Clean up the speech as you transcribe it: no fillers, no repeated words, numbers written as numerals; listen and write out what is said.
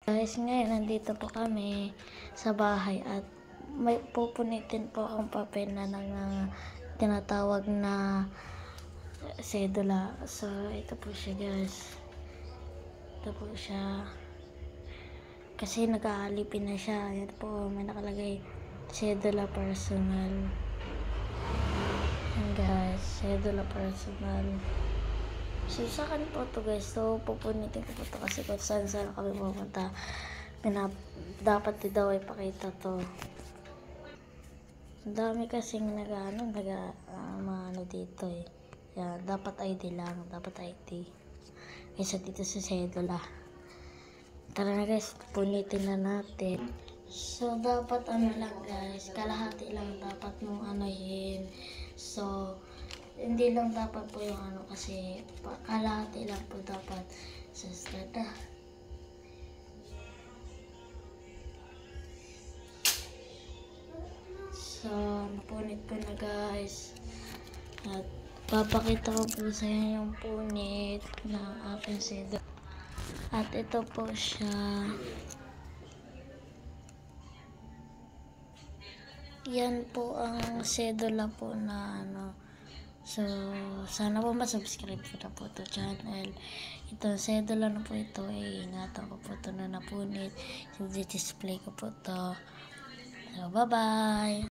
Guys, ngayon nandito po kami sa bahay at may pupunitin po ang papel na tinatawag na sedula. So, ito po siya guys. Ito po siya. Kasi nag-aalipin na siya. Ayan po, may nakalagay sedula personal. Ayan guys, sedula personal. So, sa akin po ito guys. So, pupunitin ko po ito kasi kung saan kami pupunta. Dapat daw ipakita to. Ang dami kasing ano dito eh. Yan, dapat ID lang. Dapat ID. Kaysa dito sa sedula. Tara na guys, punitin na natin. So, dapat ano lang guys. Kalahati lang dapat mong anuhin. So, hindi lang dapat po yung ano kasi kalahati lang po dapat sa strata. So, napunit ko na guys. At papakita ko po sa inyo yung punit ng aking sedula. At ito po siya. Yan po ang sedula po na ano. So, sana po ma-subscribe ko na po ito channel. Ito, sedula na po ito. Ingatan ko po ito na napunit. So, display ko po ito. So, bye-bye!